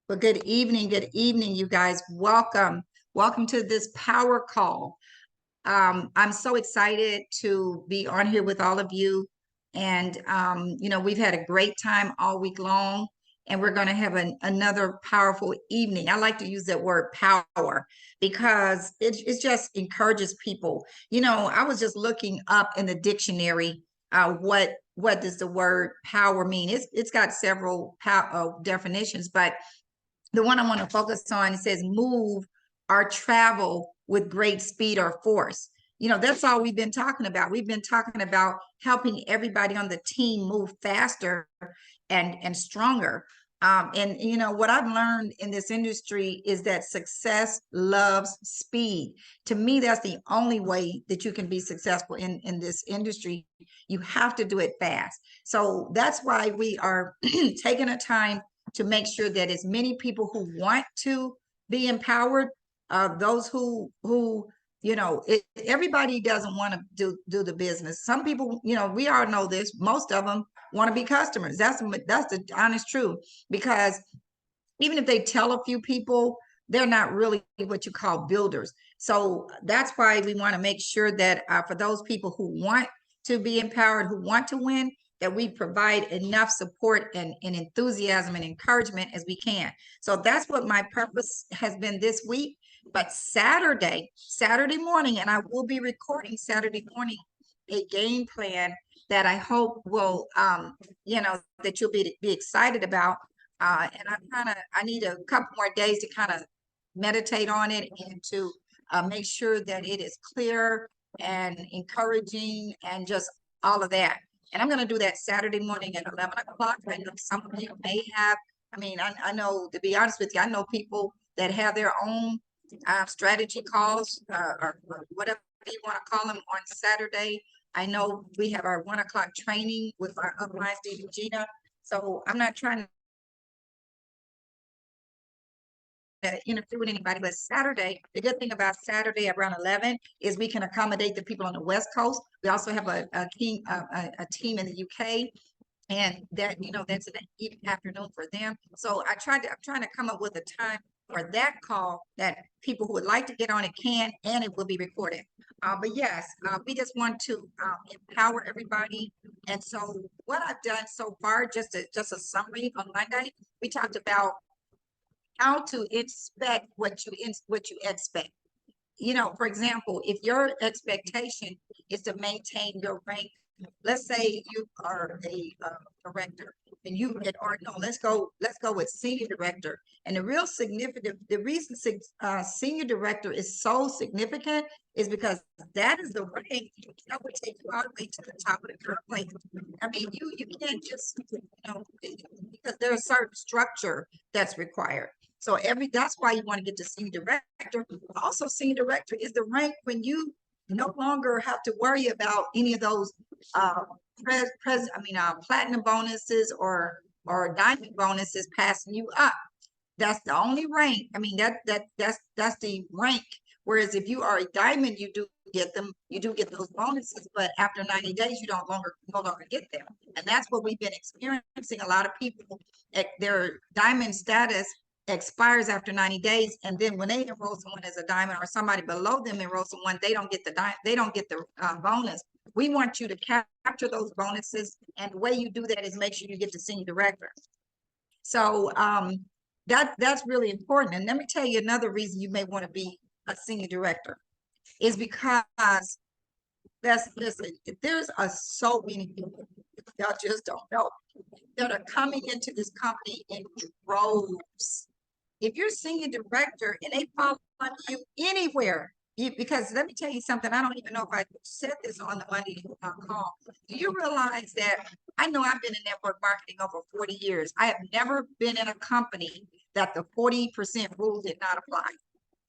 Well, good evening, you guys. Welcome to this power call. I'm so excited to be on here with all of you. And, we've had a great time all week long, and we're going to have another powerful evening. I like to use that word power because it just encourages people. I was just looking up in the dictionary what does the word power mean? It's got several definitions, but the one I want to focus on, it says move or travel with great speed or force. That's all we've been talking about. We've been talking about helping everybody on the team move faster and stronger. And what I've learned in this industry is that success loves speed. To me, that's the only way that you can be successful in this industry. You have to do it fast. So that's why we are taking a time to make sure that as many people who want to be empowered, those who everybody doesn't want to do the business. Some people, we all know this. Most of them want to be customers. That's the honest truth. Because even if they tell a few people, they're not really what you call builders. So that's why we want to make sure that for those people who want to be empowered, who want to win, that we provide enough support and enthusiasm and encouragement as we can. So that's what my purpose has been this week. But Saturday morning, and I will be recording Saturday morning a game plan that I hope will, that you'll be excited about. And I need a couple more days to kind of meditate on it and to make sure that it is clear and encouraging and just all of that. And I'm going to do that Saturday morning at 11 o'clock. I know some of you may have, I know, to be honest with you, I know people that have their own strategy calls or whatever you want to call them on Saturday. I know we have our 1 o'clock training with our upline Steve Gina. So I'm not trying to interfere with anybody, but Saturday, the good thing about Saturday around 11 is we can accommodate the people on the West Coast. We also have a team in the UK, and that that's an evening afternoon for them. So I'm trying to come up with a time for that call that people who would like to get on it can, and it will be recorded. But yes, we just want to empower everybody. And so what I've done so far, just a summary on Monday, we talked about how to expect what you expect. For example, if your expectation is to maintain your rank, let's say you are a director and you get, or no, let's go with senior director. And the reason senior director is so significant is because that is the rank that would take you all the way to the top of the curve plate. You can't just, because there's a certain structure that's required. So that's why you want to get to senior director. Also, senior director is the rank when you no longer have to worry about any of those platinum bonuses or diamond bonuses passing you up. That's the only rank. That's the rank. Whereas if you are a diamond, you do get those bonuses, but after 90 days, you no longer get them. And that's what we've been experiencing. A lot of people, their diamond status expires after 90 days, and then when they enroll someone as a diamond or somebody below them enroll someone, they don't get the bonus. We want you to capture those bonuses, and the way you do that is make sure you get to senior director. So that's really important. And let me tell you another reason you may want to be a senior director is because there's so many people y'all just don't know that are coming into this company in droves. If you're senior director and they follow you anywhere, because let me tell you something, I don't even know if I said this on the Monday call. Do you realize that I know I've been in network marketing over 40 years. I have never been in a company that the 40% rule did not apply.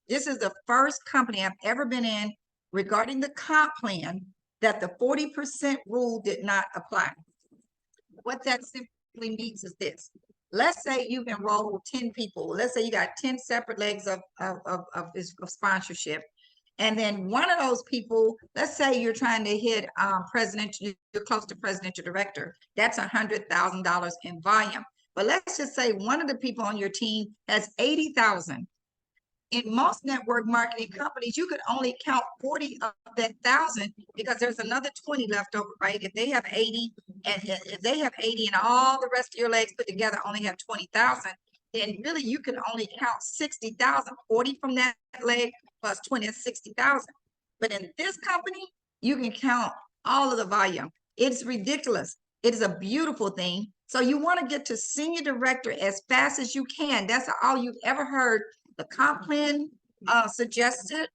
This is the first company I've ever been in regarding the comp plan that the 40% rule did not apply. What that simply means is this. Let's say you've enrolled 10 people. Let's say you got 10 separate legs of sponsorship. And then one of those people, let's say you're trying to hit presidential, you're close to presidential director. That's $100,000 in volume. but let's just say one of the people on your team has 80,000. In most network marketing companies, you could only count 40 of that 1,000 because there's another 20 left over, right? If they have 80 and if they have 80 and all the rest of your legs put together only have 20,000, then really you can only count 60,000, 40 from that leg plus 20 is 60,000. But in this company, you can count all of the volume. It's ridiculous. It is a beautiful thing. So you want to get to senior director as fast as you can. That's all you've ever heard. The comp plan suggested.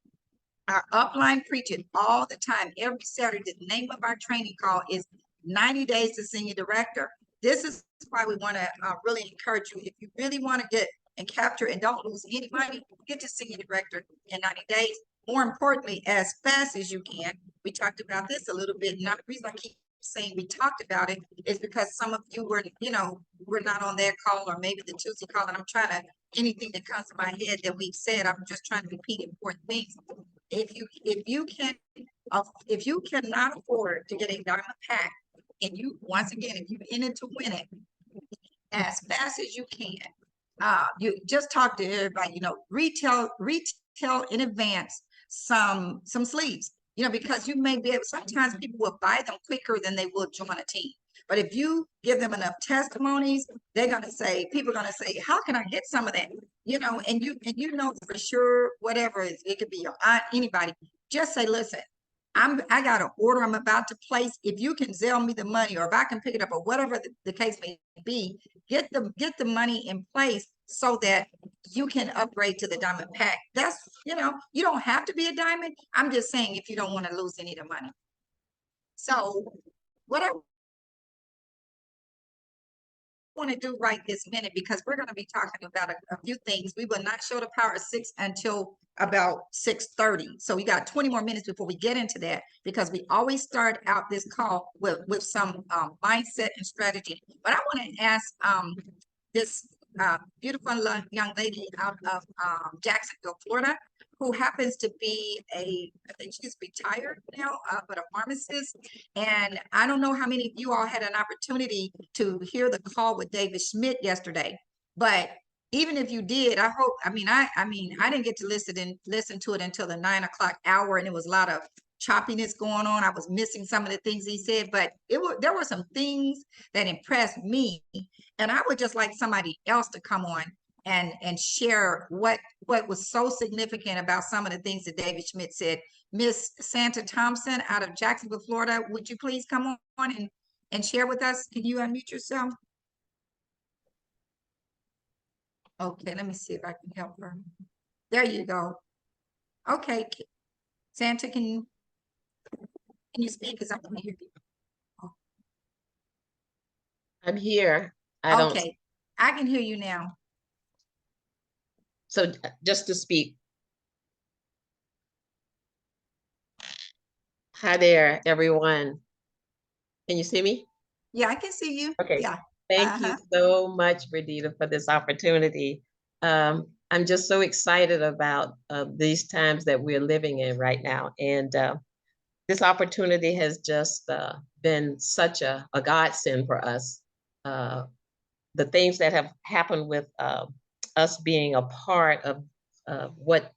Our upline preach it all the time, every Saturday. The name of our training call is 90 Days to Senior Director. This is why we want to really encourage you. If you really want to get and capture and don't lose any money, get to Senior Director in 90 days. More importantly, as fast as you can. We talked about this a little bit. Not the reason I keep saying we talked about it is because some of you were, we're not on that call or maybe the Tuesday call, and I'm trying to, anything that comes to my head that we've said, I'm just trying to repeat important things. If you cannot afford to get a diamond pack, and you once again, if you're in it to win it, as fast as you can, you just talk to everybody. Retail in advance some sleeves. Because you may be able. Sometimes people will buy them quicker than they will join a team. But if you give them enough testimonies, people are gonna say, how can I get some of that? And you know for sure, whatever it could be your aunt, anybody, just say, listen, I got an order I'm about to place. If you can sell me the money, or if I can pick it up, or whatever the case may be, get the money in place so that you can upgrade to the diamond pack. That's, you don't have to be a diamond. I'm just saying if you don't want to lose any of the money. So what I want to do right this minute, because we're going to be talking about a few things. We will not show the power of 6 until about 6:30. So we got 20 more minutes before we get into that, because we always start out this call with some mindset and strategy. But I want to ask this beautiful young lady out of Jacksonville, Florida, who happens to be I think she's retired now, but a pharmacist. And I don't know how many of you all had an opportunity to hear the call with David Schmidt yesterday, but even if you did, I hope, I didn't get to listen to it until the 9 o'clock hour, and it was a lot of choppiness going on. I was missing some of the things he said, but there were some things that impressed me, and I would just like somebody else to come on and share what was so significant about some of the things that David Schmidt said. Miss Santa Thompson out of Jacksonville, Florida, would you please come on and share with us? Can you unmute yourself? Okay, let me see if I can help her. There you go. Okay, Santa, can you speak? Because I can hear you. I'm here. Okay, I can hear you now. So just to speak. Hi there, everyone. Can you see me? Yeah, I can see you. Okay. Yeah. Thank you so much, Verdita, for this opportunity. I'm just so excited about these times that we're living in right now. And this opportunity has just been such a godsend for us. The things that have happened with us being a part of what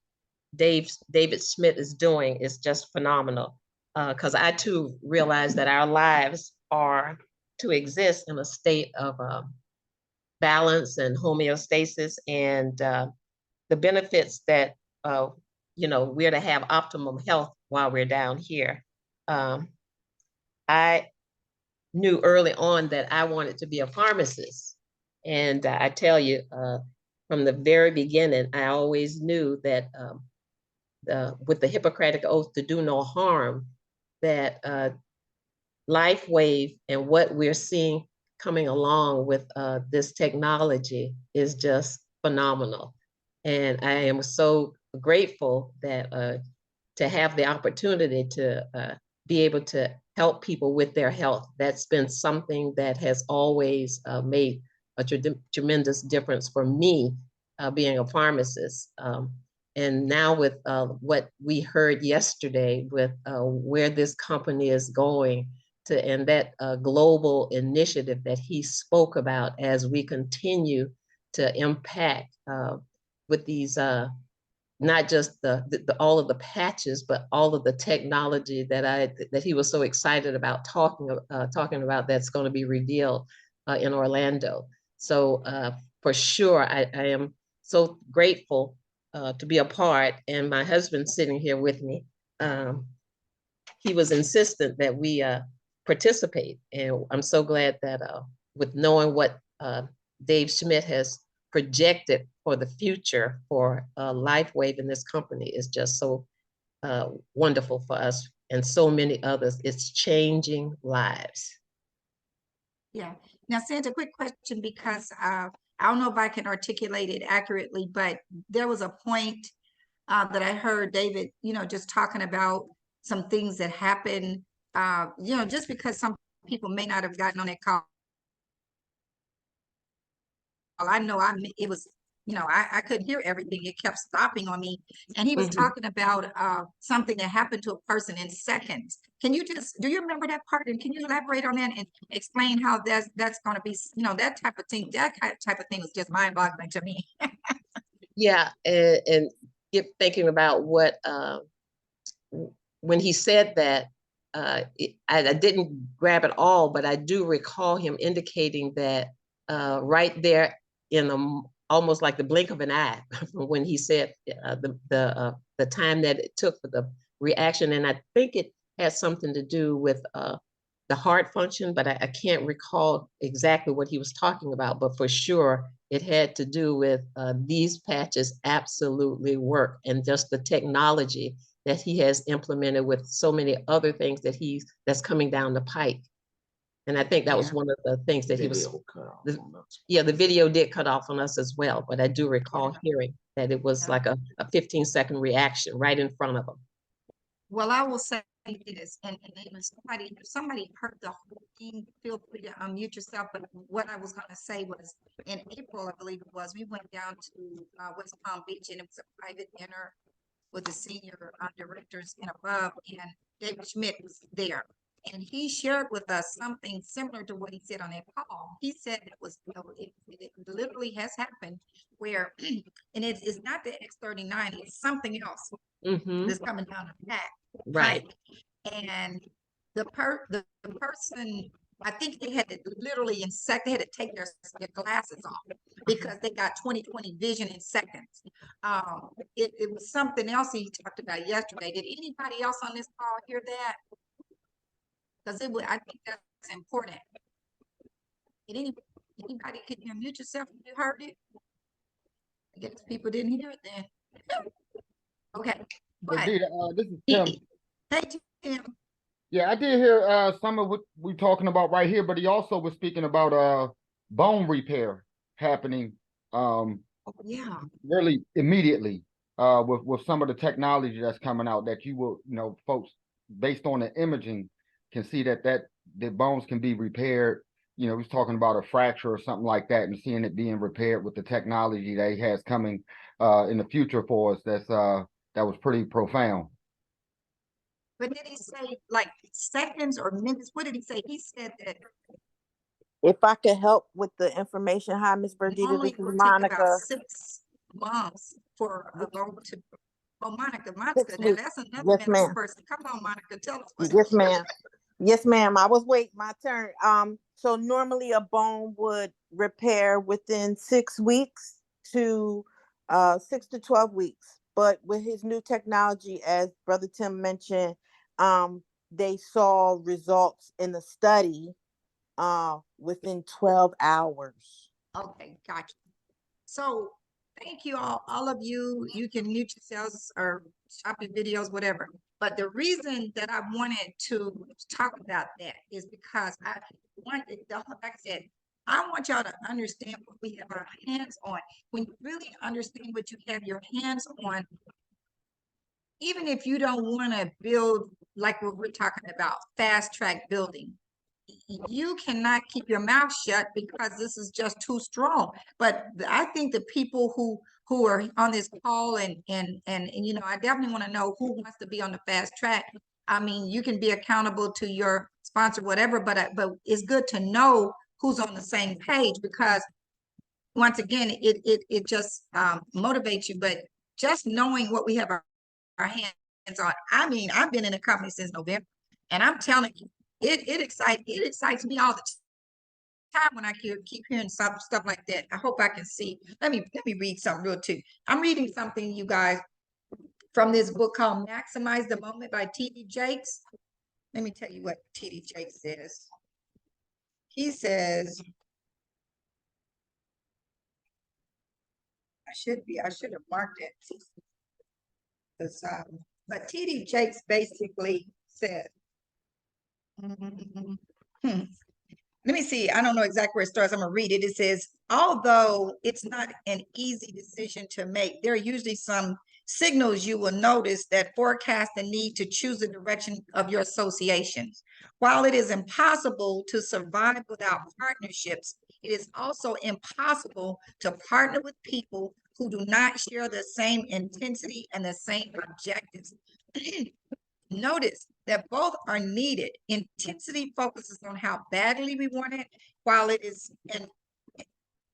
David Schmidt is doing is just phenomenal. Because I too realize that our lives are to exist in a state of balance and homeostasis, and the benefits that we're to have optimum health while we're down here. I knew early on that I wanted to be a pharmacist, and I tell you, from the very beginning, I always knew that with the Hippocratic Oath to do no harm, that LifeWave and what we're seeing coming along with this technology is just phenomenal. And I am so grateful that to have the opportunity to be able to help people with their health. That's been something that has always made a tremendous difference for me, being a pharmacist. And now with what we heard yesterday with where this company is going, and that global initiative that he spoke about as we continue to impact with these not just the all of the patches, but all of the technology that he was so excited about talking about that's going to be revealed in Orlando. So for sure, I am so grateful to be a part, and my husband sitting here with me. He was insistent that we participate, and I'm so glad that with knowing what Dave Schmidt has projected for the future for LifeWave in this company is just so wonderful for us and so many others. It's changing lives. Yeah. Now, Santa, quick question, because I don't know if I can articulate it accurately, but there was a point that I heard David, just talking about some things that happened, just because some people may not have gotten on that call. I know it was, I couldn't hear everything. It kept stopping on me. And he was talking about something that happened to a person in seconds. Do you remember that part? And can you elaborate on that and explain how that's going to be, that type of thing, type of thing was just mind boggling to me. Yeah. And thinking about what, when he said that, I didn't grab it all, but I do recall him indicating that right there in almost like the blink of an eye when he said the time that it took for the reaction. And I think it has something to do with the heart function, but I can't recall exactly what he was talking about. But for sure, it had to do with these patches absolutely work, and just the technology that he has implemented with so many other things that's coming down the pike. And I think that was one of the things that he was. The video did cut off on us as well, but I do recall hearing that it was like a 15-second reaction right in front of him. Well, I will say this, and if somebody heard the whole thing, feel free to unmute yourself. But what I was going to say was, in April, I believe it was, we went down to West Palm Beach, and it was a private dinner with the senior directors and above, and David Schmidt was there. And he shared with us something similar to what he said on that call. He said it literally has happened where, and it's not the X-39, it's something else that's coming down the back. Right. And the person, I think they had to literally they had to take their glasses off because they got 20/20 vision in seconds. It was something else he talked about yesterday. Did anybody else on this call hear that? Because I think that's important. Did anybody, could you unmute yourself if you heard it? I guess people didn't hear it then. Okay. But Verdita, this is Tim. Hey, Tim. Yeah, I did hear some of what we're talking about right here, but he also was speaking about bone repair happening Yeah. really immediately with some of the technology that's coming out that you will, folks based on the imaging can see that the bones can be repaired. He's talking about a fracture or something like that, and seeing it being repaired with the technology that he has coming in the future for us. That was pretty profound. But did he say like seconds or minutes? What did he say? He said that if I could help with the information, hi, Miss Verdita, this is Monica. About 6 months for a bone to. Oh, Monica, now that's another medical person. Come on, Monica, tell us. Yes, ma'am. Yes, ma'am. I was waiting my turn. So normally a bone would repair within 6 weeks to 6 to 12 weeks. But with his new technology, as Brother Tim mentioned, they saw results in the study within 12 hours. Okay, gotcha. So thank you all of you. You can mute yourselves or stop your videos, whatever. But the reason that I wanted to talk about that is because like I said, I want y'all to understand what we have our hands on. When you really understand what you have your hands on, even if you don't want to build like what we're talking about, fast track building, you cannot keep your mouth shut because this is just too strong. But I think the people who are on this call and I definitely want to know who wants to be on the fast track. I mean, you can be accountable to your sponsor, whatever, but it's good to know who's on the same page, because once again, it just motivates you. But just knowing what we have our hands on. I mean, I've been in the company since November, and I'm telling you, it excites me all the time when I keep hearing stuff like that. I hope I can see. Let me read something real too. I'm reading something, you guys, from this book called Maximize the Moment by T.D. Jakes. Let me tell you what T.D. Jakes says. He says, I should have marked it. But T.D. Jakes basically said, hmm, let me see. I don't know exactly where it starts. I'm gonna read it. It says, although it's not an easy decision to make, there are usually some signals you will notice that forecast the need to choose the direction of your associations. While it is impossible to survive without partnerships, it is also impossible to partner with people who do not share the same intensity and the same objectives. Notice that both are needed. Intensity focuses on how badly we want it, while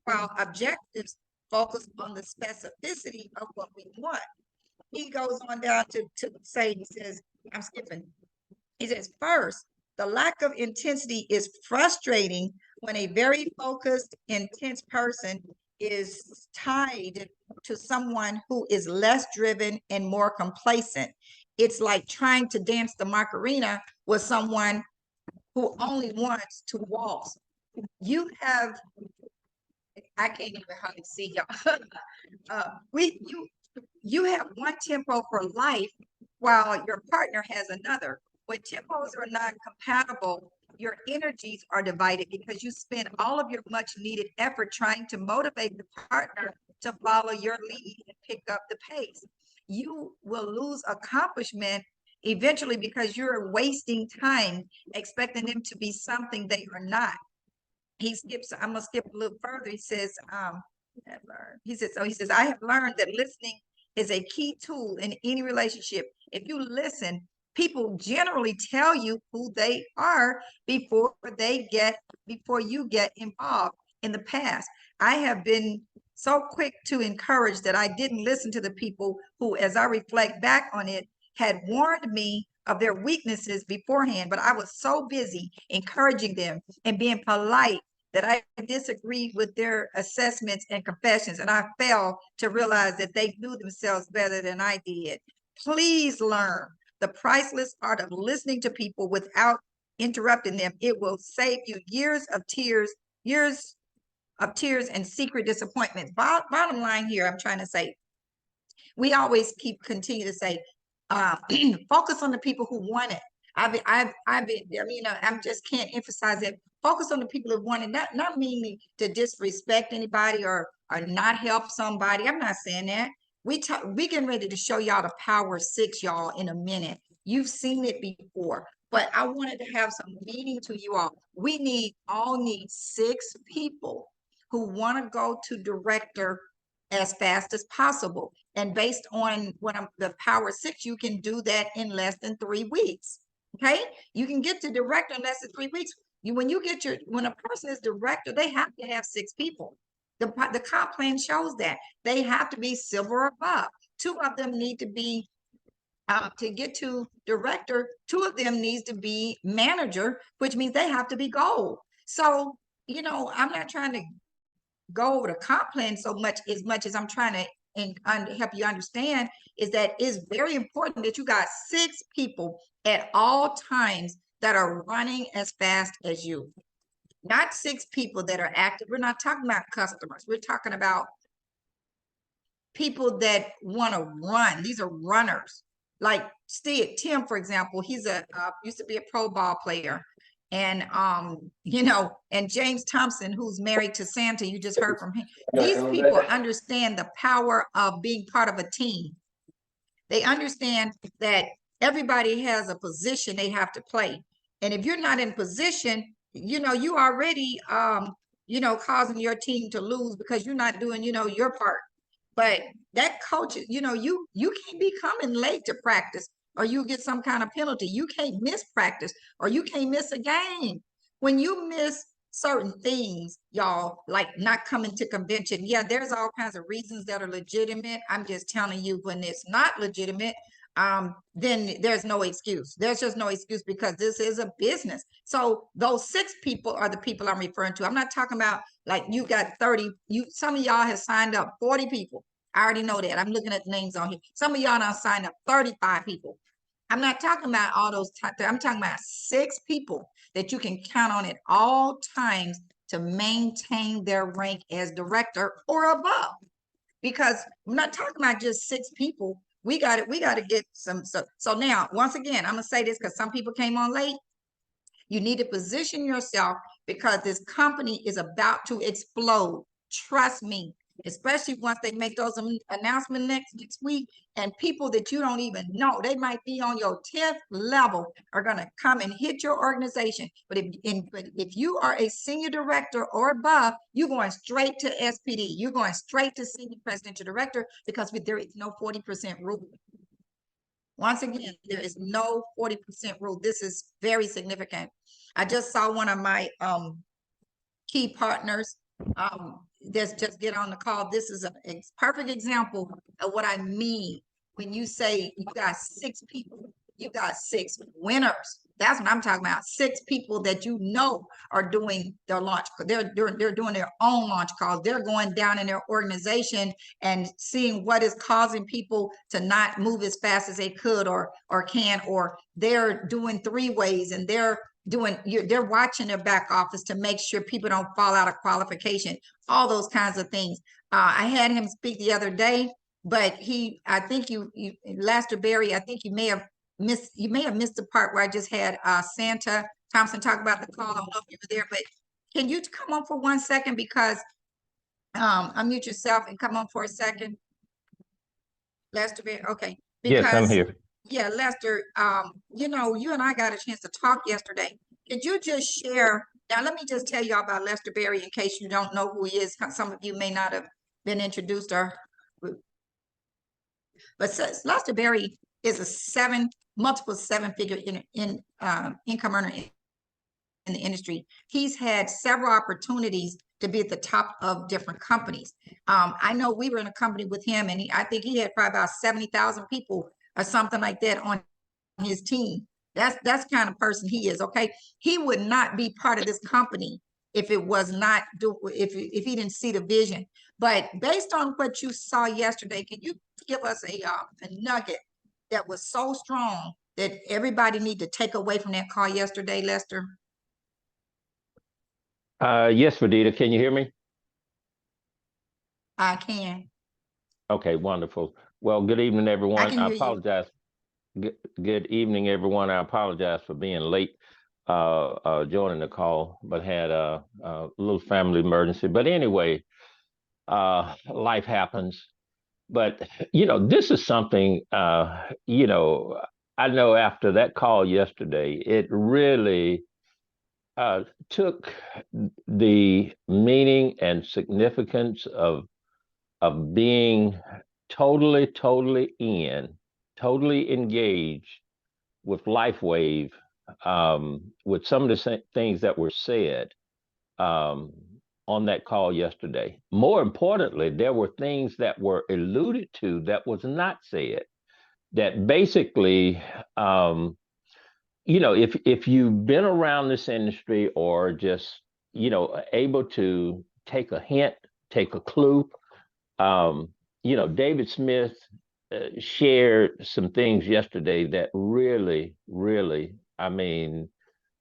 while objectives focus on the specificity of what we want. He goes on down to say, he says, I'm skipping. He says, first, the lack of intensity is frustrating when a very focused, intense person is tied to someone who is less driven and more complacent. It's like trying to dance the Macarena with someone who only wants to waltz. You have, I can't even hardly see y'all. You have one tempo for life while your partner has another. When tempos are not compatible, your energies are divided because you spend all of your much needed effort trying to motivate the partner to follow your lead and pick up the pace. You will lose accomplishment eventually because you're wasting time expecting them to be something they are not. He skips, I'm gonna skip a little further. He says, I have learned that listening is a key tool in any relationship. If you listen, people generally tell you who they are before you get involved. In the past, I have been so quick to encourage that I didn't listen to the people who, as I reflect back on it, had warned me of their weaknesses beforehand, but I was so busy encouraging them and being polite that I disagreed with their assessments and confessions, and I failed to realize that they knew themselves better than I did. Please learn the priceless art of listening to people without interrupting them. It will save you years of tears and secret disappointments. Bottom line here, I'm trying to say, we always continue to say, focus on the people who want it. I've been, I mean, I'm just can't emphasize it. Focus on the people who want it, not meaning to disrespect anybody or not help somebody. I'm not saying that. We getting ready to show y'all the power 6, y'all, in a minute. You've seen it before, but I wanted to have some meaning to you all. We all need 6 people who want to go to director as fast as possible. And based on the power 6, you can do that in less than 3 weeks. Okay, you can get to director in less than 3 weeks. When a person is director, they have to have 6 people. The comp plan shows that they have to be silver or above. 2 of them need to be to get to director. 2 of them needs to be manager, which means they have to be gold. So I'm not trying to go over the comp plan so much as I'm trying to help you understand is that it's very important that you got 6 people at all times that are running as fast as you. Not 6 people that are active. We're not talking about customers. We're talking about people that want to run. These are runners. Like Tim, for example, he's used to be a pro ball player. And and James Thompson, who's married to Santa, you just heard from him. These people understand the power of being part of a team. They understand that everybody has a position they have to play. And if you're not in position, you already causing your team to lose because you're not doing, your part. But that coach, you can't be coming late to practice. or you get some kind of penalty. You can't miss practice or you can't miss a game. When you miss certain things, y'all, like not coming to convention, yeah, there's all kinds of reasons that are legitimate. I'm just telling you, when it's not legitimate, then there's no excuse. There's just no excuse, because this is a business. So those 6 people are the people I'm referring to. I'm not talking about like you got 30, some of y'all have signed up 40 people. I already know that. I'm looking at the names on here. Some of y'all now signed up 35 people. I'm not talking about all those. I'm talking about 6 people that you can count on at all times to maintain their rank as director or above. Because I'm not talking about just 6 people. We got it. We got to get some. So now, once again, I'm gonna say this because some people came on late. You need to position yourself, because this company is about to explode. Trust me, especially once they make those announcements next week, and people that you don't even know, they might be on your 10th level, are going to come and hit your organization. But if you are a senior director or above, you're going straight to SPD. You're going straight to senior presidential director, because there is no 40% rule. Once again, there is no 40% rule. This is very significant. I just saw one of my key partners that's just get on the call. This is a perfect example of what I mean when you say you got 6 people, you got 6 winners. That's what I'm talking about. 6 people that you know are doing their launch. They're doing their own launch calls. They're going down in their organization and seeing what is causing people to not move as fast as they could or can, or they're doing 3-ways, and they're watching their back office to make sure people don't fall out of qualification, all those kinds of things. I had him speak the other day, but I think Lester Berry, I think you may have missed the part where I just had Santa Thompson talk about the call. I don't know if you were there, but can you come on for 1 second? Because unmute yourself and come on for a second. Lester Berry, okay. Yes, I'm here. Yeah, Lester, you and I got a chance to talk yesterday. Could you just share? Now, let me just tell y'all about Lester Berry in case you don't know who he is. Some of you may not have been introduced, but Lester Berry is a multiple 7-figure income earner in the industry. He's had several opportunities to be at the top of different companies. I know we were in a company with him, and I think he had probably about 70,000 people or something like that on his team. That's kind of person he is. Okay, he would not be part of this company if it was not if he didn't see the vision. But based on what you saw yesterday, can you give us a nugget that was so strong that everybody need to take away from that call yesterday, Lester? Yes, Verdita, can you hear me? I can. Okay, wonderful. Well, good evening, everyone. I apologize. Good evening, everyone. I apologize for being late joining the call, but had a little family emergency. But anyway, life happens. But, this is something, I know after that call yesterday, it really took the meaning and significance of being totally engaged with LifeWave, with some of the things that were said on that call yesterday. More importantly, there were things that were alluded to that was not said, that basically if you've been around this industry, or just, able to take a hint, take a clue, David Smith shared some things yesterday that really, I mean,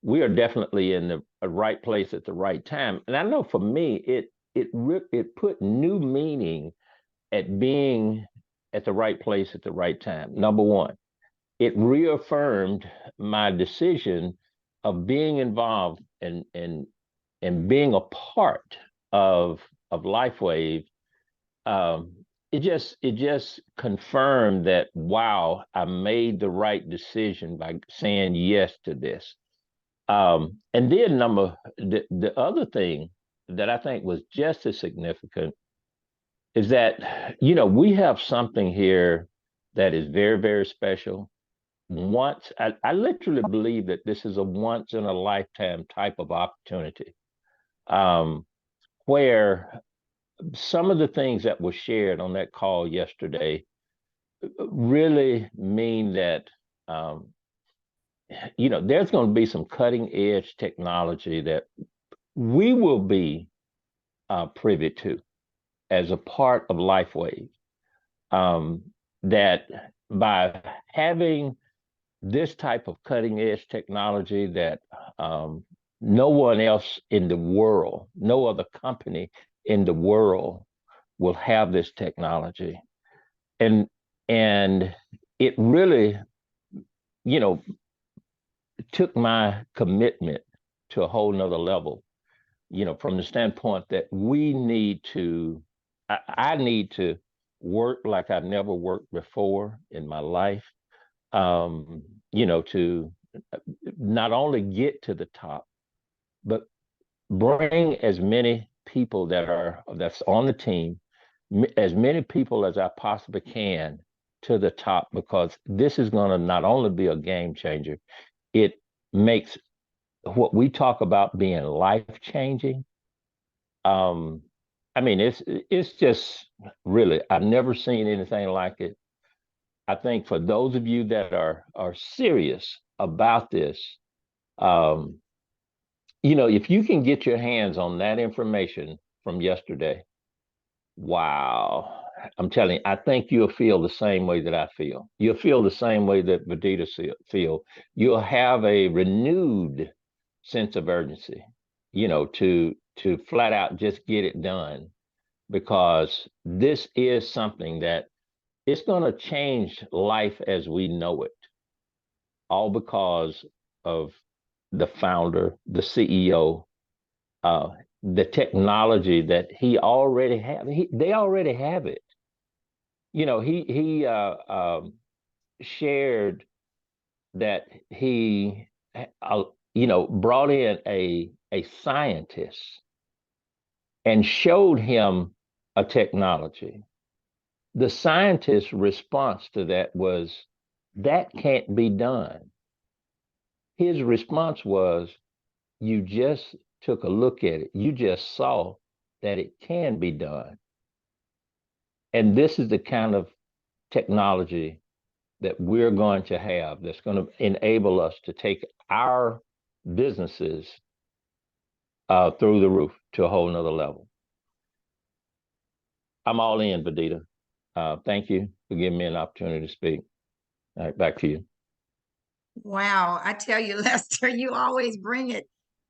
we are definitely in the right place at the right time. And I know for me, it put new meaning at being at the right place at the right time. Number one, it reaffirmed my decision of being involved and being a part of LifeWave. It just confirmed that, wow, I made the right decision by saying yes to this. And then the other thing that I think was just as significant is that, we have something here that is very, very special. I literally believe that this is a once in a lifetime type of opportunity, where some of the things that were shared on that call yesterday really mean that, there's going to be some cutting edge technology that we will be privy to as a part of LifeWave. That by having this type of cutting edge technology that no one else in the world, no other company in the world will have this technology. And it really, took my commitment to a whole nother level, from the standpoint that I need to work like I've never worked before in my life, to not only get to the top, but bring as many people that's on the team, as many people as I possibly can to the top, because this is going to not only be a game changer, it makes what we talk about being life changing. It's just really, I've never seen anything like it. I think for those of you that are serious about this, if you can get your hands on that information from yesterday, wow. I'm telling you, I think you'll feel the same way that I feel. You'll feel the same way that Verdita feel. You'll have a renewed sense of urgency, to flat out just get it done, because this is something that it's going to change life as we know it, all because of the founder, the CEO, the technology that he already have. They already have it. He shared that he, brought in a scientist and showed him a technology. The scientist's response to that was, that can't be done. His response was, you just took a look at it. You just saw that it can be done. And this is the kind of technology that we're going to have that's going to enable us to take our businesses through the roof to a whole nother level. I'm all in, Verdita. Thank you for giving me an opportunity to speak. All right, back to you. Wow, I tell you, Lester, you always bring it.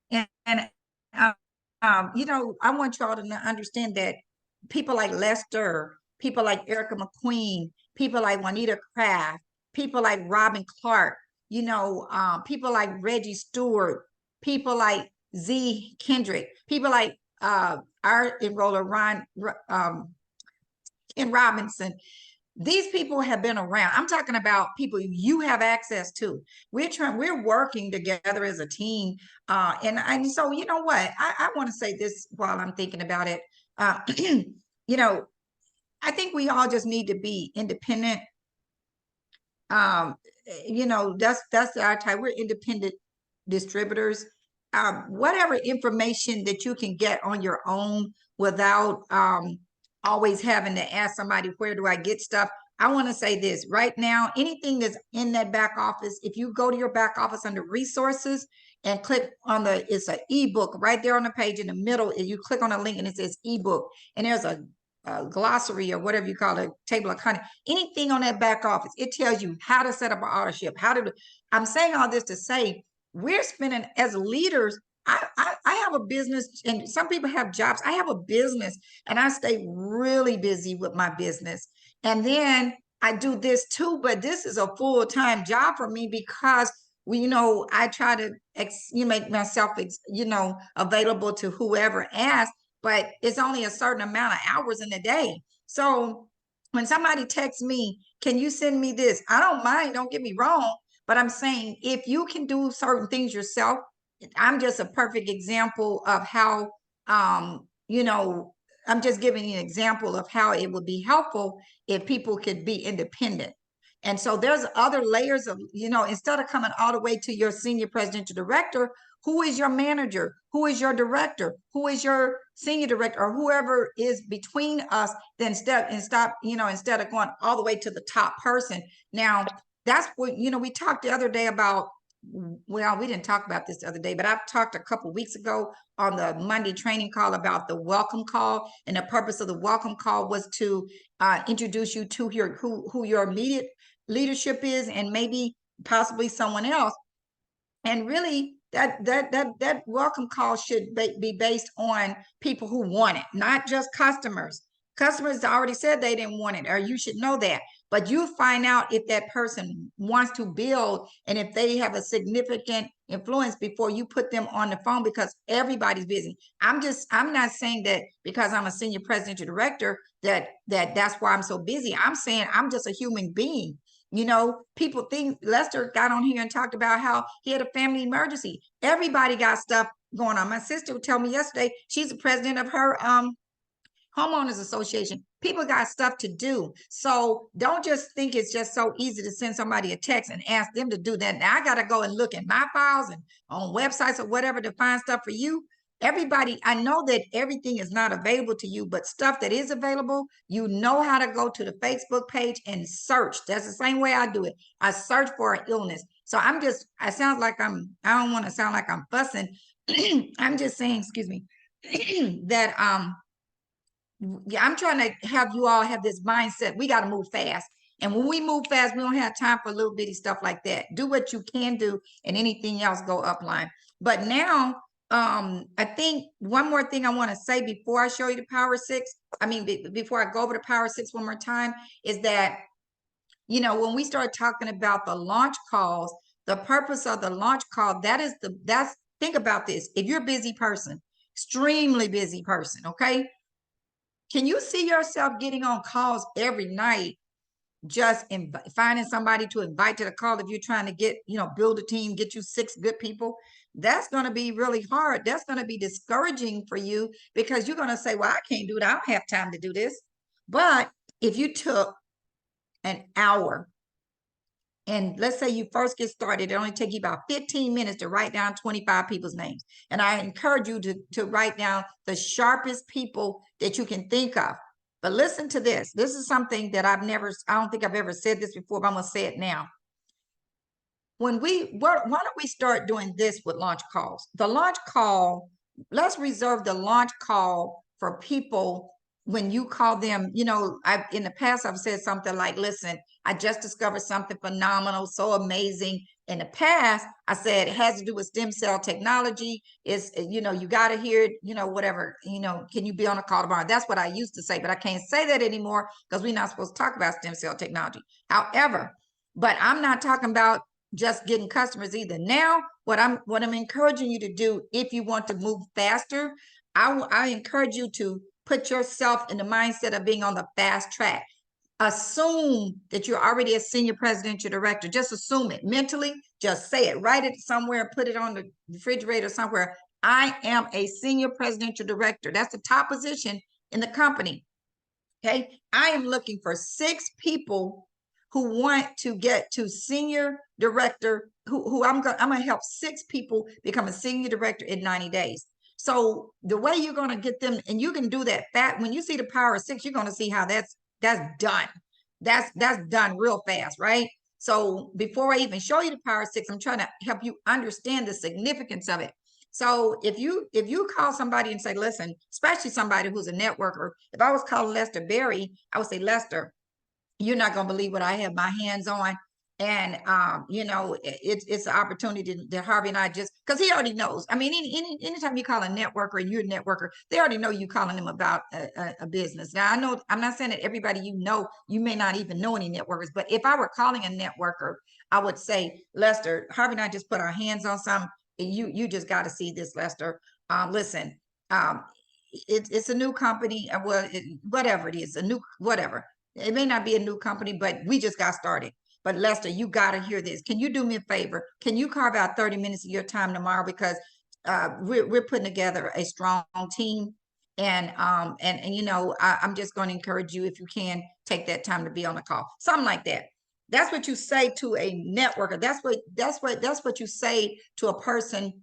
And I want y'all to understand that people like Lester, people like Erica McQueen, people like Juanita Kraft, people like Robin Clark, people like Reggie Stewart, people like Z Kendrick, people like our enroller Ron Ken Robinson. These people have been around. I'm talking about people you have access to. We're working together as a team. And so, you know what? I want to say this while I'm thinking about it. I think we all just need to be independent. That's our type. We're independent distributors. Whatever information that you can get on your own without always having to ask somebody, where do I get stuff? I want to say this right now, anything that's in that back office, if you go to your back office under resources and click on it's an ebook right there on the page in the middle, and you click on a link and it says ebook, and there's a glossary or whatever you call it, table of content, anything on that back office, it tells you how to set up an auto ship, I'm saying all this to say, we're spending as leaders, I have a business, and some people have jobs. I have a business and I stay really busy with my business. And then I do this too, but this is a full-time job for me because I try to make myself, available to whoever asks, but it's only a certain amount of hours in a day. So when somebody texts me, can you send me this? I don't mind, don't get me wrong, but I'm saying if you can do certain things yourself, I'm just a perfect example of how, I'm just giving you an example of how it would be helpful if people could be independent. And so there's other layers of, you know, instead of coming all the way to your senior presidential director, who is your manager? Who is your director? Who is your senior director, or whoever is between us? Then stop, you know, instead of going all the way to the top person. Now, that's what, you know, we talked the other day about, well, we didn't talk about this the other day, but I've talked a couple weeks ago on the Monday training call about the welcome call. And the purpose of the welcome call was to introduce you to who your immediate leadership is, and maybe possibly someone else. And really, that welcome call should be based on people who want it, not just customers. Customers already said they didn't want it, or you should know that. But you find out if that person wants to build and if they have a significant influence before you put them on the phone, because everybody's busy. I'm not saying that because I'm a senior presidential director that's why I'm so busy. I'm saying I'm just a human being. You know, people think Lester got on here and talked about how he had a family emergency. Everybody got stuff going on. My sister would tell me yesterday, she's the president of her homeowners association. People got stuff to do. So don't just think it's just so easy to send somebody a text and ask them to do that. Now I got to go and look at my files and on websites or whatever to find stuff for you. Everybody, I know that everything is not available to you, but stuff that is available, you know how to go to the Facebook page and search. That's the same way I do it. I search for an illness. So I sound like I don't want to sound like I'm fussing. I'm just saying, excuse me, that yeah, I'm trying to have you all have this mindset. We got to move fast. And when we move fast, we don't have time for little bitty stuff like that. Do what you can do, and anything else go upline. But now, I think one more thing I want to say before I show you the Power Six, before I go over the Power Six one more time, is that, you know, when we start talking about the launch calls, the purpose of the launch call, think about this. If you're a busy person, extremely busy person, okay? Can you see yourself getting on calls every night, just finding somebody to invite to the call if you're trying to get, you know, build a team, get you 6 good people? That's going to be really hard. That's going to be discouraging for you, because you're going to say, well, I can't do it. I don't have time to do this. But if you took an hour, and let's say you first get started, it only take you about 15 minutes to write down 25 people's names. And I encourage you to write down the sharpest people that you can think of. But listen to this. This is something that I don't think I've ever said this before, but I'm gonna say it now. Why don't we start doing this with launch calls? The launch call, let's reserve the launch call for people when you call them. You know, in the past, I've said something like, listen, I just discovered something phenomenal, so amazing. In the past, I said it has to do with stem cell technology. It's, you know, you got to hear it, you know, whatever, you know, can you be on a call tomorrow? That's what I used to say, but I can't say that anymore because we're not supposed to talk about stem cell technology. However, but I'm not talking about just getting customers either. Now, what I'm encouraging you to do, if you want to move faster, I encourage you to put yourself in the mindset of being on the fast track. Assume that you're already a senior presidential director. Just assume it mentally. Just say it. Write it somewhere. Put it on the refrigerator somewhere. I am a senior presidential director. That's the top position in the company. Okay. I am looking for 6 people who want to get to senior director, who I'm gonna help 6 people become a senior director in 90 days. So the way you're gonna get them, and you can do that when you see the Power of 6, you're gonna see how that's done. That's done real fast, right? So before I even show you the Power of 6, I'm trying to help you understand the significance of it. So if you call somebody and say, listen, especially somebody who's a networker, if I was calling Lester Berry, I would say, Lester, you're not going to believe what I have my hands on. And, you know, it's an opportunity that Harvey and I just, because he already knows. I mean, anytime you call a networker and you're a networker, they already know you calling them about a business. Now, I know, I'm not saying that everybody, you know, you may not even know any networkers, but if I were calling a networker, I would say, Lester, Harvey and I just put our hands on something. You just got to see this, Lester. Listen, it's a new company. Well, whatever it is, whatever. It may not be a new company, but we just got started. But Lester, you got to hear this. Can you do me a favor? Can you carve out 30 minutes of your time tomorrow? Because we're putting together a strong team. And you know, I'm just going to encourage you, if you can, take that time to be on the call. Something like that. That's what you say to a networker. That's what you say to a person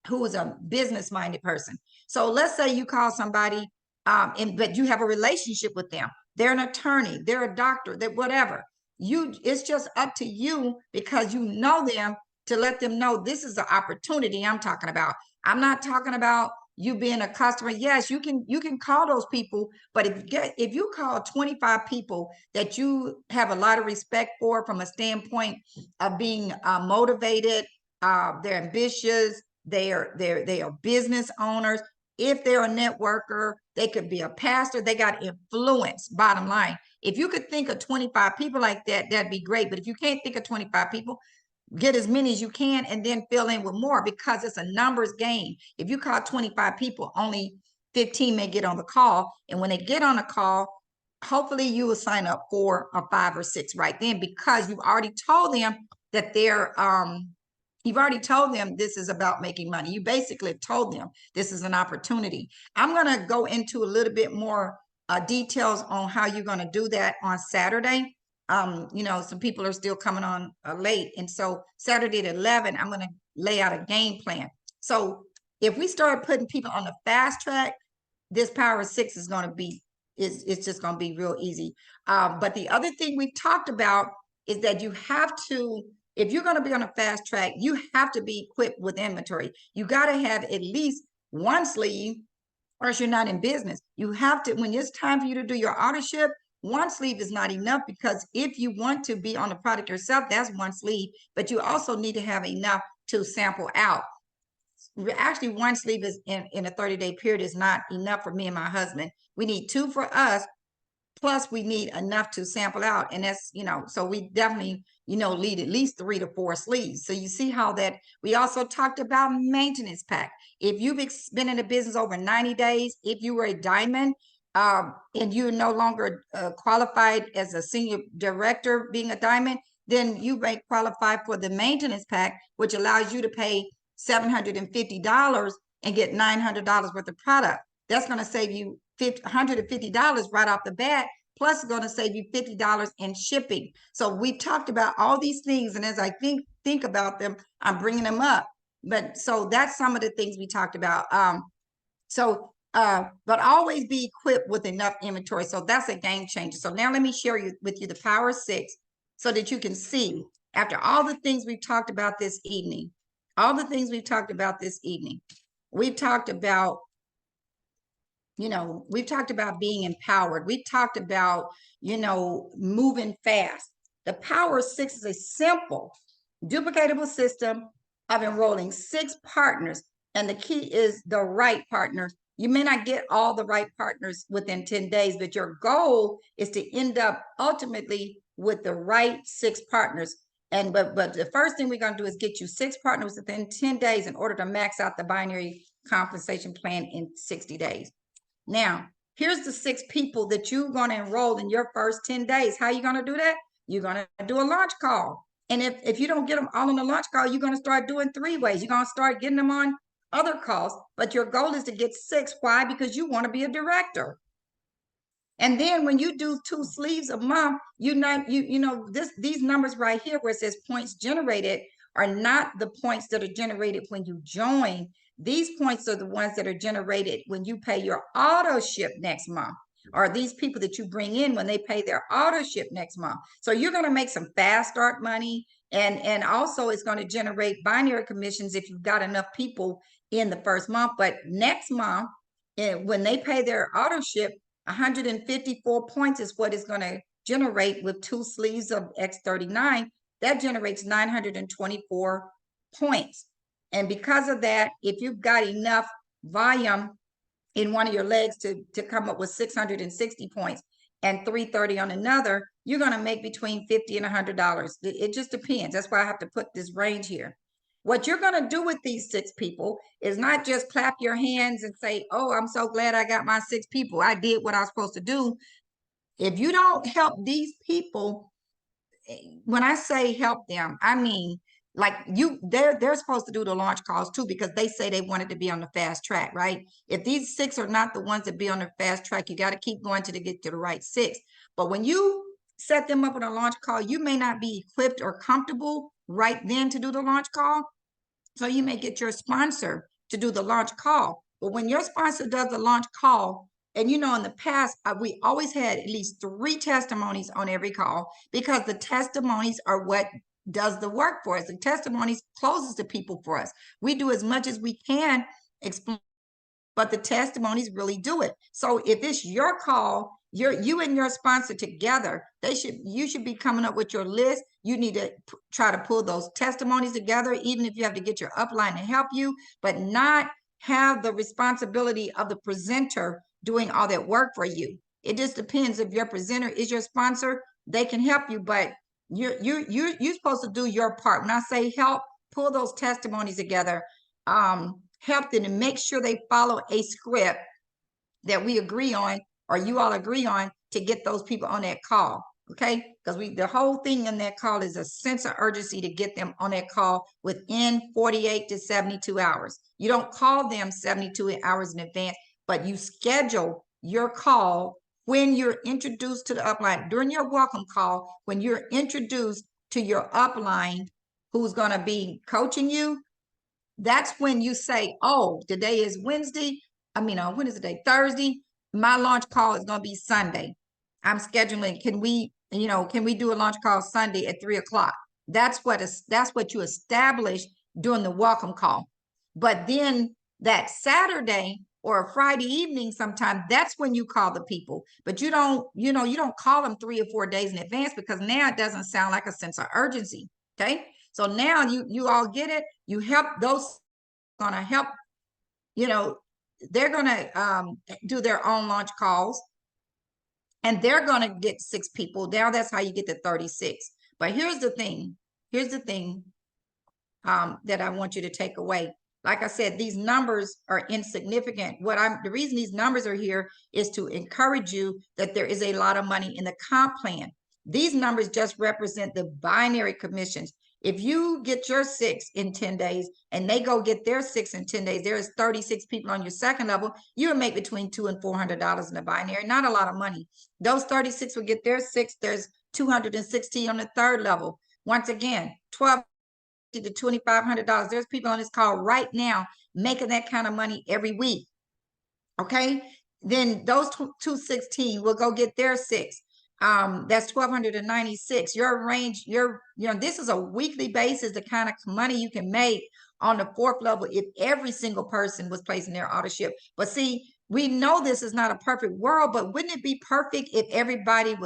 who is a business-minded person. So let's say you call somebody, but you have a relationship with them. They're an attorney, they're a doctor, they're whatever. It's just up to you, because you know them, to let them know this is the opportunity I'm talking about. I'm not talking about you being a customer. Yes, you can call those people, but if you call 25 people that you have a lot of respect for from a standpoint of being motivated, they're ambitious, they are business owners. If they're a networker, they could be a pastor. They got influence. Bottom line, if you could think of 25 people like that, that'd be great. But if you can't think of 25 people, get as many as you can and then fill in with more, because it's a numbers game. If you call 25 people, only 15 may get on the call. And when they get on the call, hopefully you will sign up 4 or 5 or 6 right then, because you've already told them that you've already told them this is about making money. You basically told them this is an opportunity. I'm going to go into a little bit more details on how you're going to do that on Saturday. Some people are still coming on late. And so Saturday at 11, I'm going to lay out a game plan. So if we start putting people on the fast track, this Power of 6 is going to be, it's just going to be real easy. But the other thing we've talked about is that you have to, if you're going to be on a fast track, you have to be equipped with inventory. You got to have at least one sleeve, or else you're not in business. You have to, when it's time for you to do your auto ship, one sleeve is not enough, because if you want to be on the product yourself, that's one sleeve, but you also need to have enough to sample out. Actually, one sleeve is in a 30-day period is not enough for me and my husband. We need 2 for us, plus we need enough to sample out. And that's, so we definitely, need at least 3 to 4 sleeves. So you see how that, we also talked about maintenance pack. If you've been in the business over 90 days, if you were a diamond, and you're no longer qualified as a senior director being a diamond, then you may qualify for the maintenance pack, which allows you to pay $750 and get $900 worth of product. That's going to save you $150 right off the bat. Plus, it's going to save you $50 in shipping. So we talked about all these things, and as I think about them, I'm bringing them up. But so that's some of the things we talked about. But always be equipped with enough inventory. So that's a game changer. So now let me share with you the Power 6, so that you can see, after all the things we've talked about this evening, we've talked about we've talked about being empowered. We've talked about, moving fast. The Power 6 is a simple, duplicatable system of enrolling 6 partners. And the key is the right partner. You may not get all the right partners within 10 days, but your goal is to end up ultimately with the right 6 partners. But the first thing we're going to do is get you 6 partners within 10 days in order to max out the binary compensation plan in 60 days. Now, here's the 6 people that you're going to enroll in your first 10 days. How are you going to do that? You're going to do a launch call. And if you don't get them all on the launch call, you're going to start doing 3 ways. You're going to start getting them on other calls, but your goal is to get 6. Why? Because you want to be a director. And then when you do 2 sleeves a month, these numbers right here where it says points generated are not the points that are generated when you join. These points are the ones that are generated when you pay your auto ship next month, or these people that you bring in when they pay their auto ship next month. So you're going to make some fast start money, and also it's going to generate binary commissions if you've got enough people in the first month. But next month, when they pay their auto ship, 154 points is what it's going to generate with 2 sleeves of X39. That generates 924 points. And because of that, if you've got enough volume in one of your legs to come up with 660 points and 330 on another, you're going to make between $50 and $100. It just depends. That's why I have to put this range here. What you're going to do with these 6 people is not just clap your hands and say, oh, I'm so glad I got my 6 people. I did what I was supposed to do. If you don't help these people, when I say help them, I mean, like they're supposed to do the launch calls too, because they say they wanted to be on the fast track, right? If these 6 are not the ones that be on the fast track, you got to keep going till they get to the right 6. But when you set them up with a launch call. You may not be equipped or comfortable right then to do the launch call. So you may get your sponsor to do the launch call. But when your sponsor does the launch call, and you know, in the past, we always had at least 3 testimonies on every call, because the testimonies are what does the work for us. The testimonies closes the people for us. We do as much as we can explain, but the testimonies really do it. So if it's your call, you and your sponsor together, you should be coming up with your list. You need to try to pull those testimonies together, even if you have to get your upline to help you, but not have the responsibility of the presenter doing all that work for you. It just depends. If your presenter is your sponsor, they can help you, but you're supposed to do your part. When I say help, pull those testimonies together, help them to make sure they follow a script that we agree on, or you all agree on, to get those people on that call. Okay, because the whole thing in that call is a sense of urgency to get them on that call within 48 to 72 hours. You don't call them 72 hours in advance, but you schedule your call when you're introduced to the upline, during your welcome call, when you're introduced to your upline who's going to be coaching you. That's when you say, oh, today is Wednesday. When is the day? Thursday. My launch call is going to be Sunday. I'm scheduling. Can we do a launch call Sunday at 3 o'clock? That's what you establish during the welcome call. But then that Saturday or a Friday evening, sometime, that's when you call the people. But you don't call them 3 or 4 days in advance, because now it doesn't sound like a sense of urgency. Okay. So now you all get it. You help those gonna help, they're gonna do their own launch calls, and they're gonna get 6 people. Now that's how you get to 36. But here's the thing that I want you to take away. Like I said, these numbers are insignificant. The reason these numbers are here is to encourage you that there is a lot of money in the comp plan. These numbers just represent the binary commissions. If you get your 6 in 10 days and they go get their 6 in 10 days, there is 36 people on your second level, you will make between $200 and $400 in the binary. Not a lot of money. Those 36 will get their 6. There's 260 on the third level. Once again, $1,200 to $2,500. There's people on this call right now making that kind of money every week. Okay. Then those 216 will go get their 6. That's 1,296. Your range, this is a weekly basis, the kind of money you can make on the 4th level if every single person was placing their auto ship. But see, we know this is not a perfect world, but wouldn't it be perfect if everybody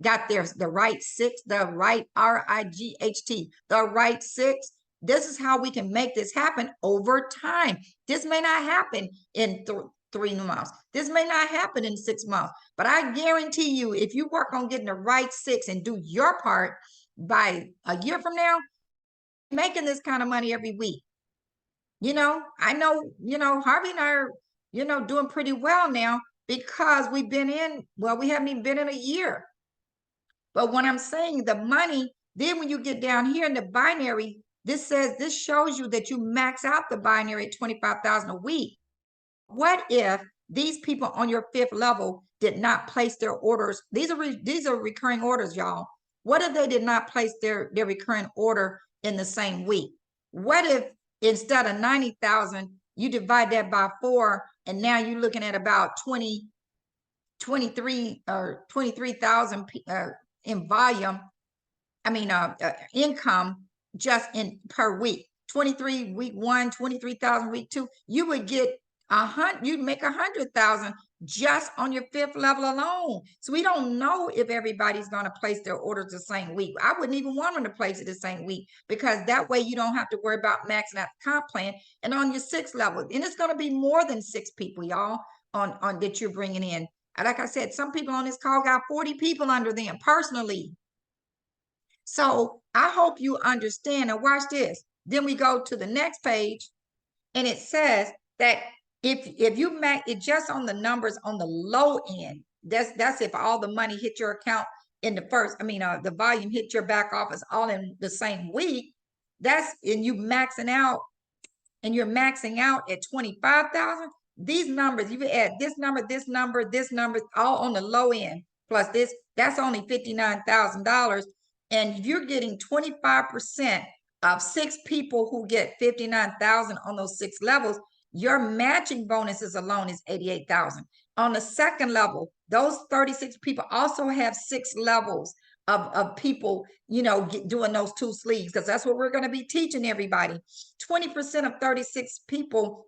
got the right 6, the right RIGHT, the right 6? This is how we can make this happen over time. This may not happen in 3 months. This may not happen in 6 months, but I guarantee you, if you work on getting the right 6 and do your part, by a year from now, making this kind of money every week. I know, Harvey and I are, doing pretty well now, because we haven't even been in a year. But when I'm saying the money, then when you get down here in the binary, this shows you that you max out the binary at 25,000 a week. What if these people on your 5th level did not place their orders? These are recurring orders, y'all. What if they did not place their recurring order in the same week? What if instead of 90,000, you divide that by 4, and now you're looking at about 23,000 in volume, income just per week. 23 week 1, 23,000 week 2. You would get you'd make 100,000 just on your 5th level alone. So we don't know if everybody's going to place their orders the same week. I wouldn't even want them to place it the same week, because that way you don't have to worry about maxing out the comp plan. And on your 6th level, and it's going to be more than 6 people, y'all, on that you're bringing in. Like I said, some people on this call got 40 people under them personally. So I hope you understand. Now watch this. Then we go to the next page, and it says that if you max it just on the numbers on the low end, that's if all the money hit your account in the first, the volume hit your back office all in the same week. And you're maxing out at 25,000. These numbers, you add this number, all on the low end. plus this, that's only $59,000. And you're getting 25% of 6 people who get 59,000 on those 6 levels. Your matching bonuses alone is 88,000. On the second level, those 36 people also have 6 levels of people, you know, doing those 2 sleeves, because that's what we're going to be teaching everybody. 20% of 36 people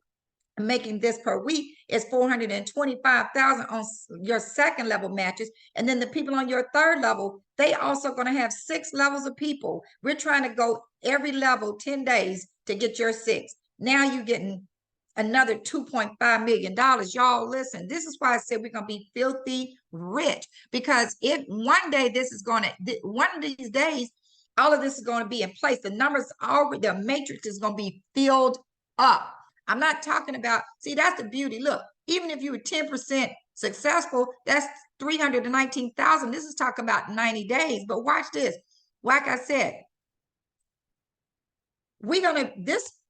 making this per week is 425,000 on your second level matches. And then the people on your third level, they also going to have 6 levels of people. We're trying to go every level 10 days to get your 6. Now you're getting another $2.5 million. Y'all listen, this is why I said we're going to be filthy rich, because if one day this is going to, one of these days, all of this is going to be in place. The numbers already, the matrix is going to be filled up. I'm not talking about, see, that's the beauty. Look, even if you were 10% successful, that's 319,000. This is talking about 90 days. But watch this. Like I said, we're gonna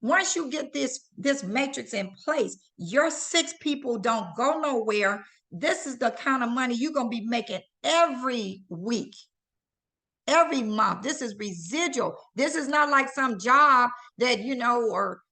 once you get this matrix in place, your 6 people don't go nowhere. This is the kind of money you're gonna be making every week, every month. This is residual. This is not like some job that, you know, or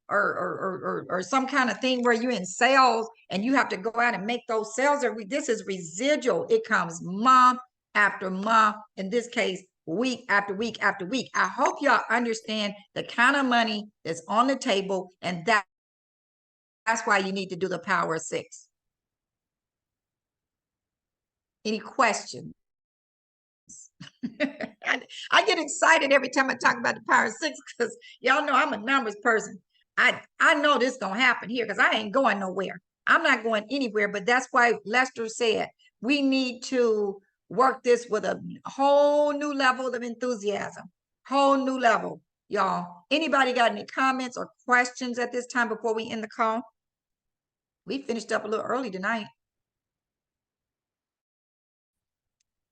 some kind of thing where you're in sales and you have to go out and make those sales every. This is residual. It comes month after month. In this case, week after week after week. I hope y'all understand the kind of money that's on the table, and that's why you need to do the power of 6. Any questions? I get excited every time I talk about the power of 6, because y'all know I'm a numbers person. I know this gonna happen here, because I ain't going nowhere. I'm not going anywhere. But that's why Lester said we need to work this with a whole new level of enthusiasm, whole new level, y'all. Anybody got any comments or questions at this time before we end the call? We finished up a little early tonight.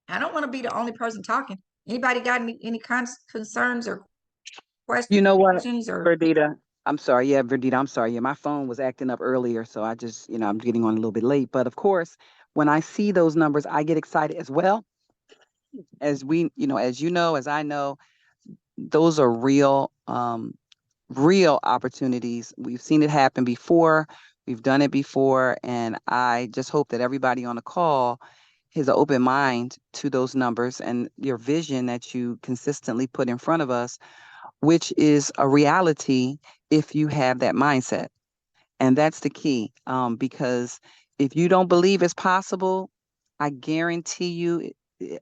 I don't want to be the only person talking. Anybody got any concerns or questions? You know what, Or Verdita? I'm sorry. Yeah, Verdita, I'm sorry. Yeah, my phone was acting up earlier, so I just, I'm getting on a little bit late. But of course, when I see those numbers, I get excited as well. As as I know, those are real opportunities. We've seen it happen before. We've done it before, and I just hope that everybody on the call has an open mind to those numbers and your vision that you consistently put in front of us, which is a reality if you have that mindset. And that's the key, because if you don't believe it's possible, I guarantee you,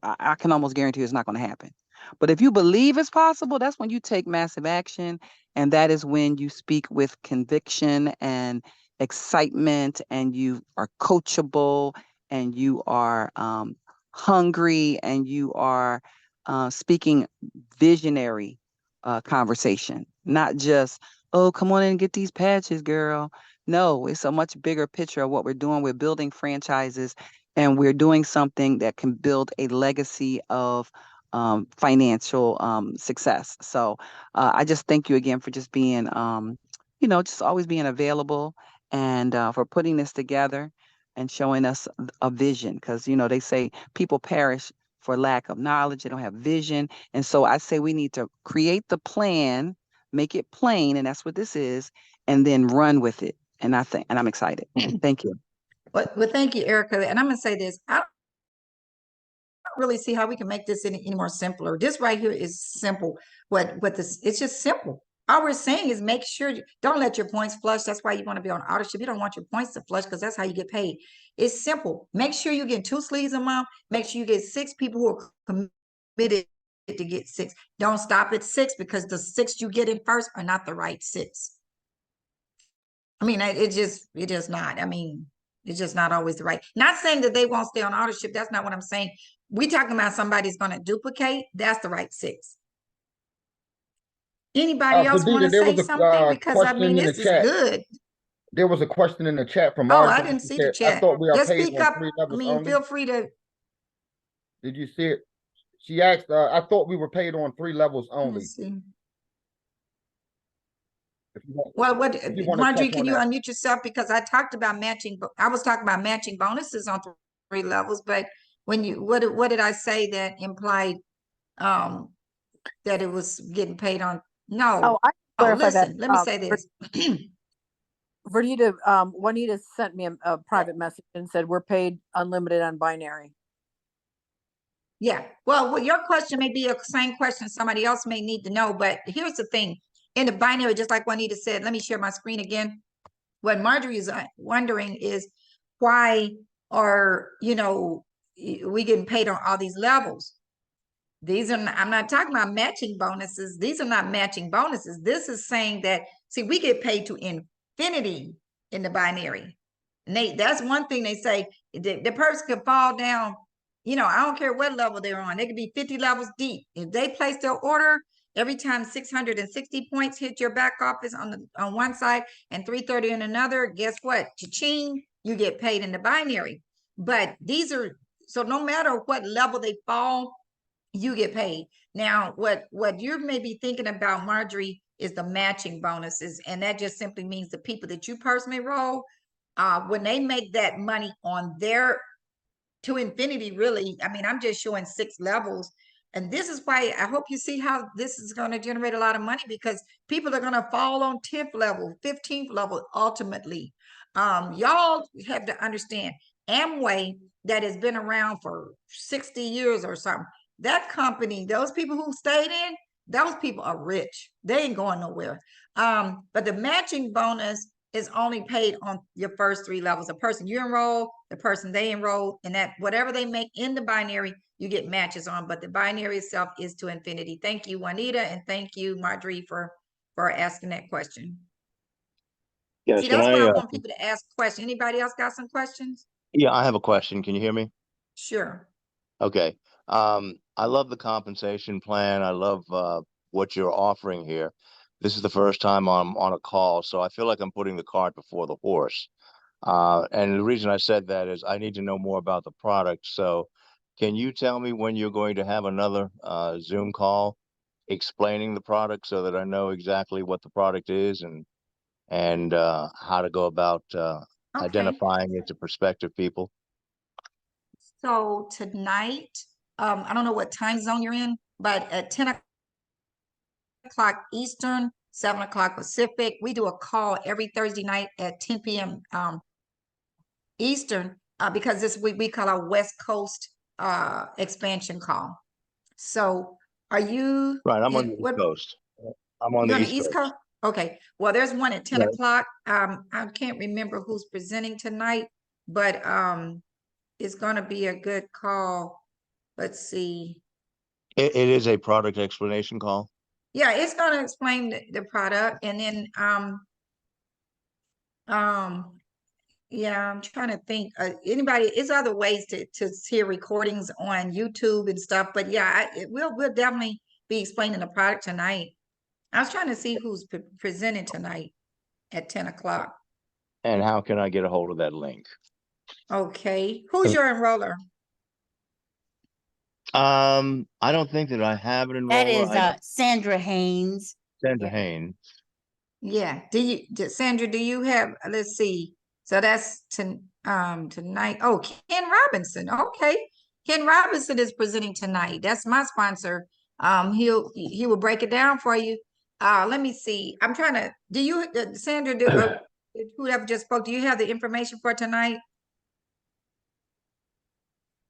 I can almost guarantee it's not going to happen. But if you believe it's possible, that's when you take massive action. And that is when you speak with conviction and excitement, and you are coachable, and you are hungry, and you are speaking visionary conversation, not just, oh, come on in and get these patches, girl. No, it's a much bigger picture of what we're doing. We're building franchises, and we're doing something that can build a legacy of financial success. So I just thank you again for just being, just always being available, and for putting this together and showing us a vision. Because, they say people perish for lack of knowledge. They don't have vision. And so I say we need to create the plan, make it plain, and that's what this is, and then run with it. And I'm excited. Thank you. well, thank you, Erica. And I'm gonna say this. I don't really see how we can make this any more simpler. This right here is simple. What this, it's just simple. All we're saying is make sure don't let your points flush. That's why you want to be on auto-ship. You don't want your points to flush, because that's how you get paid. It's simple. Make sure you get 2 sleeves a month. Make sure you get 6 people who are committed to get 6. Don't stop at 6, because the 6 you get in first are not the right 6. I mean, it's just not. I mean, it's just not always the right. Not saying that they won't stay on auto-ship. That's not what I'm saying. We talking about somebody's going to duplicate. That's the right 6. Anybody else want Verdita, to there say was a something? Because I mean, question in the this is chat. good. There was a question in the chat from Oh, Marjorie. I didn't She see the said, I chat. thought we are Just paid speak on up. 3 I levels mean, only. feel free to. Did you see it? She asked, I thought we were paid on 3 levels Let me only. see. If you want, Well, what, if you want to Marjorie, touch can on you that. unmute yourself? Because I talked about matching, I was talking about matching bonuses on 3 levels, but when you, what did I say that implied, that it was getting paid on? No. Oh, I clarify that. Listen, let me say this. Verdita, Juanita sent me a private message and said we're paid unlimited on binary. Yeah, well, your question may be a same question somebody else may need to know, but here's the thing. In the binary, just like Juanita said, let me share my screen again. What Marjorie is wondering is why are, we getting paid on all these levels? These are, I'm not talking about matching bonuses. These are not matching bonuses. This is saying that, see, we get paid to infinity in the binary. And that's one thing they say, the person could fall down, I don't care what level they're on. They could be 50 levels deep. If they place their order, every time 660 points hit your back office on one side and 330 on another, guess what? Cha-ching, you get paid in the binary. But these are, so no matter what level they fall, you get paid. Now, what you're maybe thinking about, Marjorie, is the matching bonuses. And that just simply means the people that you personally roll, when they make that money on their to infinity, really, I mean, I'm just showing 6 levels. And this is why I hope you see how this is going to generate a lot of money, because people are going to fall on 10th level, 15th level, ultimately. Y'all have to understand, Amway, that has been around for 60 years or something, that company, those people who stayed in, those people are rich. They ain't going nowhere. But the matching bonus is only paid on your first 3 levels. The person you enroll, the person they enroll, and that whatever they make in the binary, you get matches on. But the binary itself is to infinity. Thank you, Juanita, and thank you, Marjorie, for asking that question. Yes, See, can that's why I I? want people to ask questions. Anybody else got some questions? Yeah, I have a question. Can you hear me? Sure. Okay. I love the compensation plan. I love what you're offering here. This is the first time I'm on a call, so I feel like I'm putting the cart before the horse. And the reason I said that is I need to know more about the product. So, can you tell me when you're going to have another Zoom call explaining the product so that I know exactly what the product is and how to go about Okay. identifying it to prospective people? So tonight, I don't know what time zone you're in, but at 10 o'clock Eastern, 7 o'clock Pacific, we do a call every Thursday night at 10 p.m. Eastern, because this week we call our West Coast expansion call. So are you Right, I'm on in the East what? Coast. I'm on the You're on the East East Coast. Coast? Okay, well, there's one at 10 Right. o'clock. I can't remember who's presenting tonight, but it's gonna be a good call. Let's see. It is a product explanation call. Yeah, it's gonna explain the product, and then yeah, I'm trying to think. Anybody, it's other ways to hear recordings on YouTube and stuff. But yeah, we'll definitely be explaining the product tonight. I was trying to see who's presenting tonight at 10 o'clock. And how can I get a hold of that link? Okay, who's your enroller? I don't think that I have an That enroller. is Sandra Haynes. Sandra Haynes. Yeah. Sandra, do you have, let's see. So that's tonight. Oh, Ken Robinson. Okay. Ken Robinson is presenting tonight. That's my sponsor. He will break it down for you. Let me see. I'm trying to, do you, Sandra, whoever just spoke, do you have the information for tonight?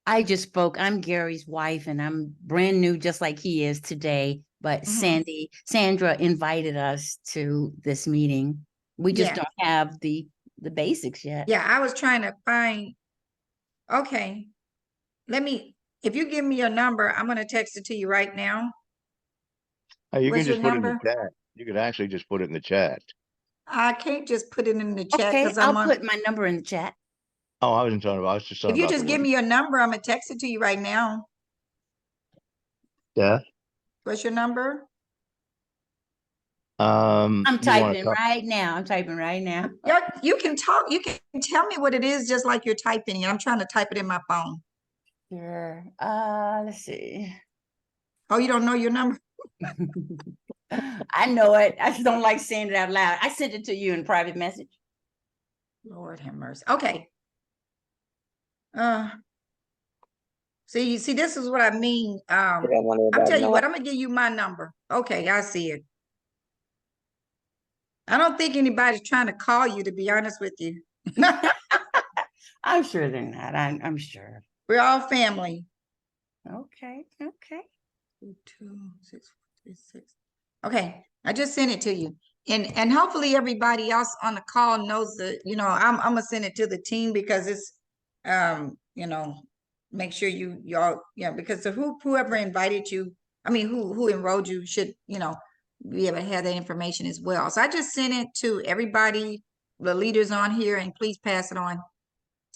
I just spoke. I'm Gary's wife, and I'm brand new, just like he is today. But Sandra invited us to this meeting. We just don't have the basics yet. Yeah, I was trying to find. Okay, if you give me your number, I'm gonna text it to you right now. You What's can your just put it in the number? chat. You could actually just put it in the chat. I can't just put it in the chat Okay, because I'm I'll on. put my number in the chat. Oh, I wasn't talking about. I was just talking If you about just the give link. me your number, I'm gonna text it to you right now. Yeah. What's your number? I'm You want typing to? right now. I'm typing right now. Yeah, you can talk. You can tell me what it is, just like you're typing it. I'm trying to type it in my phone. Sure. Let's see. Oh, you don't know your number? I know it. I just don't like saying it out loud. I sent it to you in private message. Lord have mercy. Okay. See, this is what I mean. I don't want I'm everybody telling you know what, I'm gonna give you my number. Okay, I see it. I don't think anybody's trying to call you, to be honest with you. I'm sure they're not. I'm sure. We're all family. Okay, okay. 22636. Okay, I just sent it to you. And hopefully everybody else on the call knows that, I'm gonna send it to the team because it's make sure y'all, because whoever invited you, I mean who enrolled you should, be able to have that information as well. So I just sent it to everybody, the leaders on here, and please pass it on.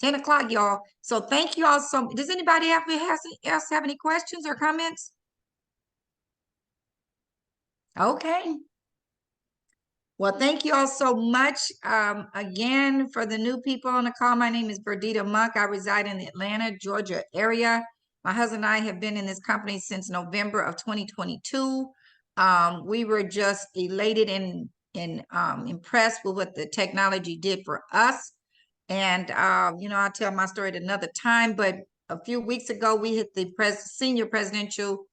10 o'clock, y'all. So thank you all so. Does anybody else have any questions or comments? Okay. Well, thank you all so much. Again, for the new people on the call, my name is Verdita Monk. I reside in the Atlanta, Georgia area. My husband and I have been in this company since November of 2022. We were just elated and impressed with what the technology did for us. And, I'll tell my story at another time, but a few weeks ago, we hit the senior presidential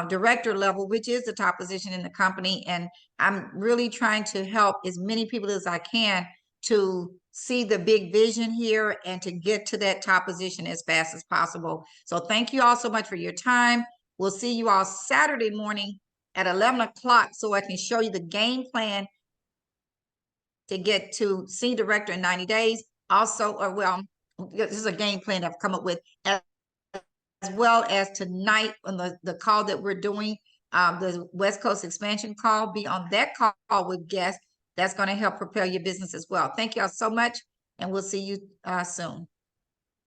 director level, which is the top position in the company. And I'm really trying to help as many people as I can to see the big vision here and to get to that top position as fast as possible. So thank you all so much for your time. We'll see you all Saturday morning at 11 o'clock so I can show you the game plan to get to senior director in 90 days. Also, this is a game plan I've come up with, as well as tonight on the call that we're doing, the West Coast expansion call. Be on that call with guests. That's going to help propel your business as well. Thank y'all so much, and we'll see you soon.